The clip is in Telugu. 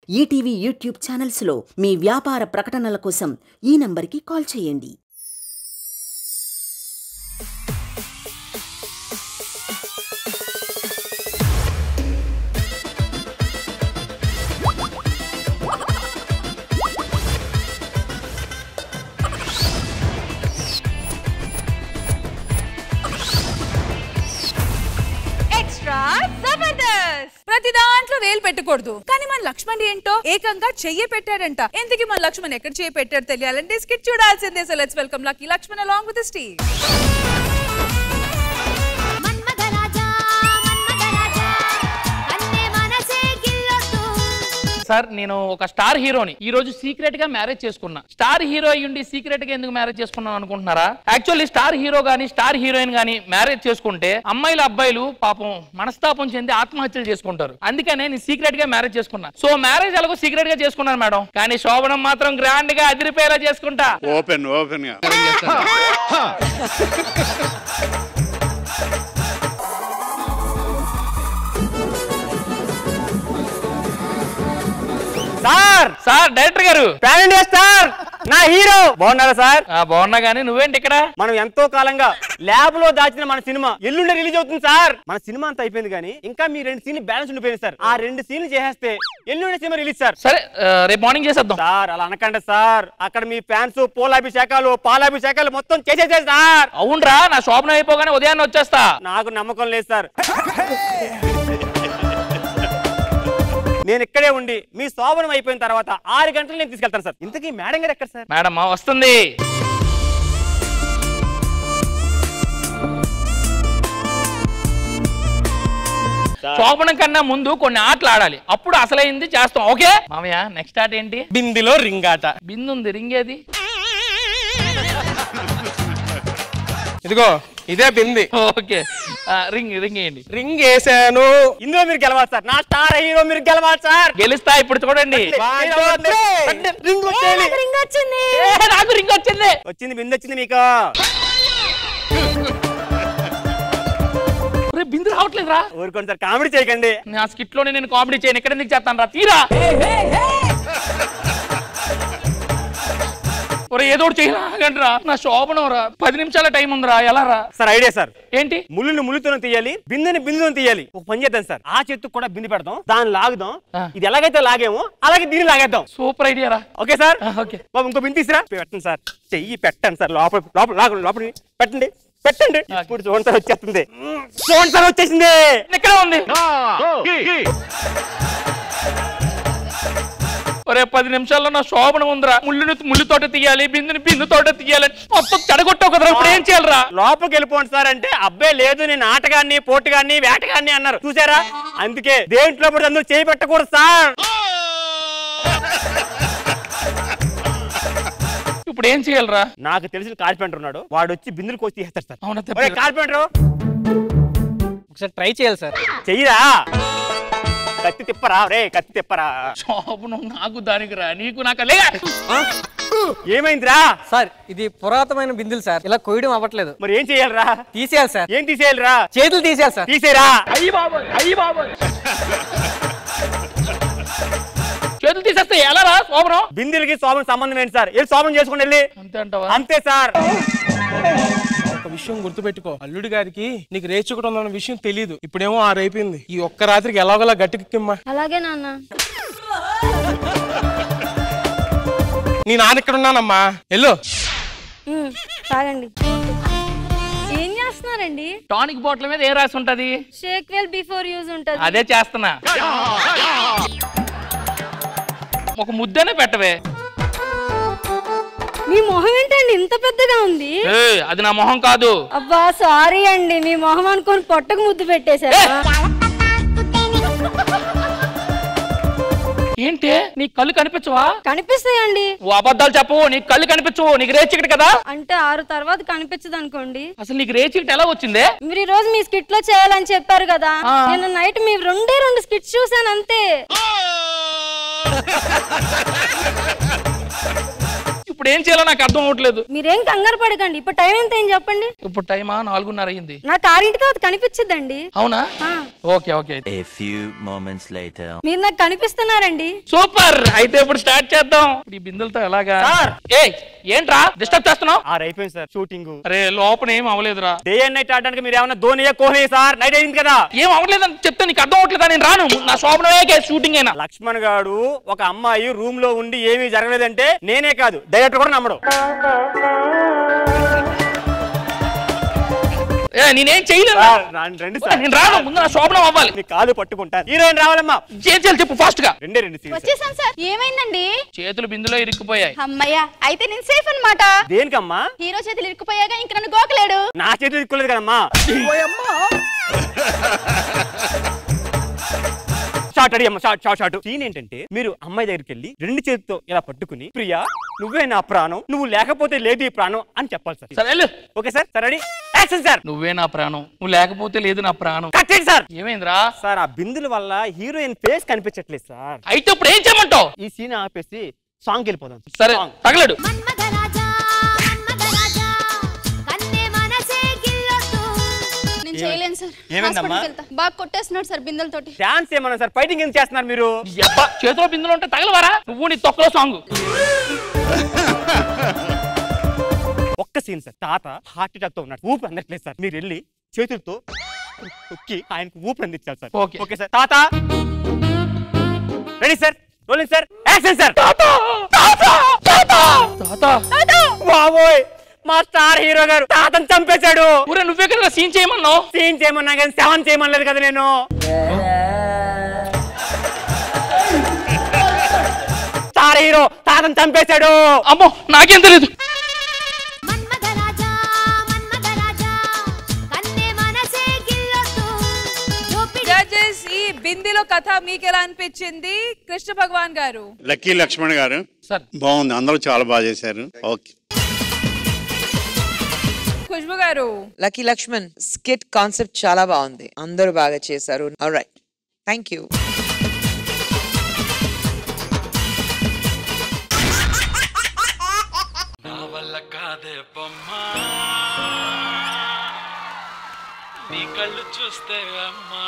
ఈటీవీ యూట్యూబ్ ఛానల్స్లో మీ వ్యాపార ప్రకటనల కోసం ఈ నంబర్కి కాల్ చేయండి. ప్రతి దాంట్లో వేలు పెట్టకూడదు కానీ మన లక్ష్మణ్ ఏంటో ఏకంగా చెయ్యి పెట్టాడంట. ఎందుకు మన లక్ష్మణ్ ఎక్కడ చెయ్యి పెట్టాడు తెలియాలంటే స్కిట్ చూడాల్సిందే. So let's welcome Lucky Lakshman along with Steve. Sir నేను ఒక స్టార్ హీరోని ఈ రోజు సీక్రెట్ గా మ్యారేజ్ చేసుకున్నా. స్టార్ హీరో అయ్యుండి సీక్రెట్ గా ఎందుకు మ్యారేజ్ చేసుకున్నాను అనుకుంటున్నారా? యాక్చువల్లీ స్టార్ హీరో గానీ స్టార్ హీరోయిన్ గానీ మ్యారేజ్ చేసుకుంటే అమ్మాయిలు అబ్బాయిలు పాపం మనస్తాపం చెంది ఆత్మహత్యలు చేసుకుంటారు. అందుకనే నేను సీక్రెట్ గా మ్యారేజ్ చేసుకున్నా. సో మ్యారేజ్ అలాగో సీక్రెట్ గా చేసుకున్నాను మేడం. కానీ శోభనం మాత్రం గ్రాండ్ గా అదిరిపోయేలా చేసుకుంటా. ఓపెన్ గా సార్ డైరెక్టర్ గారు పాన్ ఇండియా స్టార్ నా హీరో బాగున్నారా సార్? బాగున్నా గానీ నువ్వేంటి ఇక్కడ? మనం ఎంతో కాలంగా ల్యాబ్ లో దాచిన మన సినిమా ఎల్లుండి రిలీజ్ అవుతుంది సార్. మన సినిమా అంతా అయిపోయింది కానీ ఇంకా మీ 2 సీన్లు బ్యాలెన్స్ ఉండిపోయింది సార్. ఆ 2 సీన్లు చేసేస్తే ఎల్లుండి సినిమా రిలీజ్ సార్. సరే రేపు మార్నింగ్ చేసేద్దాం సార్. అలా అనకండి సార్, అక్కడ మీ ఫ్యాన్స్ పూలాభిషేకాలు పాలాభిషేకాలు మొత్తం చేసేసారు సార్. అవునరా, నా శోభనం అయిపోగానే ఉదయాన్నే వచ్చేస్తా. నాకు నమ్మకం లేదు సార్. నేను ఇక్కడే ఉండి మీ శోభనం అయిపోయిన తర్వాత 6 గంటలు నేను తీసుకెళ్తాను సార్. ఇంతకీ మేడం గారు ఎక్కడ సార్? మేడం వస్తుంది. శోభనం కన్నా ముందు కొన్ని ఆటలు ఆడాలి, అప్పుడు అసలైంది చేస్తాం. ఓకే మామయ్య, నెక్స్ట్ ఆట ఏంటి? బిందిలో రింగ్ ఆట. బిందు ఉంది, రింగ్ ఏది? ఇదిగో ఇదే బింది. ఓకే రింగ్ వేయండి. రింగ్ వేసాను. ఇందులో మీరు గెలవాలి సార్. నా స్టార్ హీరో మీరు గెలవాలి సార్. గెలుస్తా ఇప్పుడు చూడండి. నాకు రింగ్ వచ్చింది. బిందు వచ్చింది మీకు. బిందు రావట్లేదురా. ఊరుకోండి సార్, కామెడీ చేయకండి. నా స్కిట్ లోనే నేను కామెడీ చేయను. ఎక్కడ ఎందుకు చేస్తాను రా, తీరా. ఏదో చేయరా, నా శోభనం రా. 10 నిమిషాల టైం ఉందిరా, ఎలా రా? Sir idea sir. ఏంటి? ముళ్ళుని ముళ్ళుతోనే తీయాలి, బిందుని బిందుతో తీయాలి. ఒక పని చేద్దాం సార్, ఆ చేతికి కూడా బిందు పెడదాం, దాన్ని లాగుదాం. ఇది ఎలాగైతే లాగేమో అలాగే దీన్ని లాగేద్దాం. సూపర్ ఐడియా రా. Okay sir. ఓకే బాబు ఇంకో బిందు తీసురా. పెట్టండి సార్, చెయ్యి పెట్టండి సార్. లోపల లోపల లోపల పెట్టండి పెట్టండి. ఇప్పుడు చూడండి సార్, వచ్చేస్తుంది. చూడండి సార్, వచ్చేసింది. ఎక్కడ ఉంది? 10 నిమిషాల్లో నా శోభనం ఉందిరా. ముళ్ళుతోట తీయాలి, బిందుని బిందుతోట తీయాలి. మొత్తం చెడగొట్టావు కదరా, ఇప్పుడు ఏం చేయాలరా? లోపలికి వెళ్ళిపోండి సార్ అంటే అబ్బాయి లేదు, నేను ఆటగాన్ని పోటుగాన్ని వేటగాన్ని అన్నారు. చూసారా? అందుకే దేంట్లో పడి అందరూ చేయి పెట్టకూడదు సార్. ఇప్పుడు ఏం చేయాలరా? నాకు తెలిసిన కార్పెంటర్ ఉన్నాడు, వాడు వచ్చి బిందులు కోసి తీసేస్తాడు సార్. అవునా? కార్పెంటర్ ఒకసారి ట్రై చేయాలి సార్. చెయ్యరా, కత్తి తిప్పరా రే, కత్తి తిప్పరా. శోభనం నాకు దానికి రా, నీకు నాకు లే. ఏమైందిరా సార్? ఇది పురాతనమైన బిందులు సార్, ఇలా కొయ్యడం అవ్వట్లేదు. మరి ఏం చేయాలరా? తీసేయాలి సార్. ఏం తీసేయాలరా? చేతులు తీసేయాలి సార్. తీసేరా. అయ్యి బాబోయ్ చేతులు తీసేస్తే ఎలా రా శోభనం? బిందులకి శోభనం సంబంధం ఏంటి సార్? వెళ్ళి శోభనం చేసుకుని వెళ్ళి. అంతే అంటావా? అంతే సార్. ఒక విషయం గుర్తుపెట్టుకో, అల్లుడి గారికి నీకు రేచుకుంటా ఉన్న విషయం తెలీదు. ఇప్పుడేమో 6 అయిపోయింది. ఈ ఒక్క రాత్రికి ఎలాగోలా గట్టికిమ్మా. అలాగే నాన్న. నీ నాన్న ఇక్కడ ఉన్నానమ్మా, వెళ్ళు. తాగండి. ఏం చేస్తున్నారండి? టానిక్ బాటిల్ మీద ఏ రాసి ఉంటది? షేక్ వెల్ బిఫోర్ యూజ్ ఉంటది. అదే చేస్తున్నా. ఒక ముద్దనే పెట్టవే. మీ మొహం ఏంటండి ఇంత పెద్దగా ఉంది? అది నా మొహం కాదు. అబ్బా సారీ అండి, మీ మొహం అనుకొని పొట్టకు ముద్దు పెట్టేశారు. ఏంటి నీ కళ్ళు కనిపించవా? కనిపిస్తాయండి. ఓ అబద్ధాలు చెప్పవు, నీకు కళ్ళు కనిపించవు. నీకు రేచికటి కదా? అంటే 6 తర్వాత కనిపించదు అనుకోండి. అసలు నీకు రేచికటి ఎలా వచ్చిందే? మీరు ఈ రోజు మీ స్కిట్ లో చేయాలని చెప్పారు కదా, నేను నైట్ మీ 2 స్కిట్స్ చూసాను అంతే. ఇప్పుడు ఇప్పుడు ఏం చేయాలో నాకు అర్థం అవ్వట్లేదు. మీరేం కంగారు పడకండి. ఇప్పుడు టైం ఎంత అయింది చెప్పండి. ఇప్పుడు టైమా 4:30 అయింది. నాకు 6 తర్వాత కనిపించదండి. అవునా? Okay okay. A few moments later. మీరు నాకు కనిపిస్తున్నారండి. సూపర్. అయితే ఇప్పుడు స్టార్ట్ చేద్దాం. ఈ బిందులతో ఎలాగా? ఏయ్ ఏంట్రా డిస్టర్బ్ చేస్తున్నావు? అయిపోయింది సార్ షూటింగ్. అరే లోపల ఏం అవ్వలేదురా. డే అండ్ నైట్ ఆడడానికి మీరు ఏమన్నా ధోనియా కోహ్లీ సార్? నైట్ అయింది కదా. ఏం అవ్వలేదని చెప్తే నీకు అర్థం అవ్వట్లేదా? నేను రాను. నా శోభనమే షూటింగ్ అయినా. లక్ష్మణ్ గారు ఒక అమ్మాయి రూమ్ లో ఉండి ఏమీ జరగలేదంటే నేనే కాదు డైరెక్టర్ కూడా నమ్మడు. నేనేం చేయలేదు. రండి సార్. నేను రాను. ముందు నా శోభనం అవ్వాలి. మీ కాలు పట్టుకుంటాను. హీరోయిన్ రావాలమ్మా. ఏం చేయాలి చెప్పు ఫాస్ట్ గా. రెండే సీన్స్. వచ్చేసాం సార్. ఏమైందండి? చేతులు బిందులో ఇరుక్కుపోయాయి. అమ్మయ్యా అయితే నేను సేఫ్ అన్నమాట. దేనికమ్మా? హీరో చేతులు ఇరుక్కుపోయాగా ఇంక నన్ను గోకలేడు. నా చేతులు ఇరుక్కోలేదు కదమ్మా. షార్ట్ సీన్ ఏంటంటే మీరు అమ్మాయి దగ్గరికి వెళ్ళి రెండు చేతితో ఇలా పట్టుకుని ప్రియా నువ్వే నా ప్రాణం, నువ్వు లేకపోతే లేదు ఈ ప్రాణం అని చెప్పాలి సార్. సరే ఓకే సార్. సరే రెడీ యాక్షన్ సార్. నువ్వే నా ప్రాణం, నువ్వు లేకపోతే లేదు నా ప్రాణం. కట్ చేయండి సార్. ఏమైందిరా? సార్ ఆ బిందుల వల్ల హీరోయిన్ ఫేస్ కనిపించట్లేదు సార్. అయితే ఇప్పుడు ఏం చేయమంటావు? ఈ సీన్ ఆపేసి సాంగ్ వెళ్ళిపోదాం. సరే తగలడు. చేయలేను సార్. ఏమైందమ్మా? బాగా కొట్టేస్తున్నాడు సార్ బిందెలతోటి. డాన్స్ ఏమన్నా సార్? ఫైటింగ్ ఏం చేస్తున్నారు మీరు? చేతిలో బిందులు ఉంటే తగలవారా? నువ్వు నీ తొక్కలో సాంగ్. ఒక్క సీన్ సార్. తాత హార్ట్ అటాక్ తో ఉన్నాడు, ఊపి అందట్లేదు సార్. మీరు వెళ్ళి చేతులతో తొక్కి ఆయనకు ఊపి అందించాలి సార్. Okay sir. తాత ready sir. Rolling sir. Action sir. బాబోయ్ మా స్టార్ హీరో గారు తాతను చంపేశాడు. నువ్వే కదా సీన్ చేయమన్నావు. సీన్ చేయమన్నా కానీ 7 చేయమనలేదు కదా నేను. స్టార్ హీరో తాతను చంపేశాడు. అమ్మో నాకేం తెలియదు. జడ్జెస్ ఈ బిందిలో కథ మీకు ఎలా అనిపించింది? కృష్ణ భగవాన్ గారు. లక్కీ లక్ష్మణ్ గారు సార్ బాగుంది. అందరూ చాలా బాగా చేశారు. ఓకే. ఖుష్బు గారు. లక్కీ లక్ష్మణ్ స్కిట్ కాన్సెప్ట్ చాలా బాగుంది, అందరూ బాగా చేశారు. Alright, thank you. నా వల్ల కాదే బొమ్మా, నీ కళ్ళు చూస్తే అమ్మా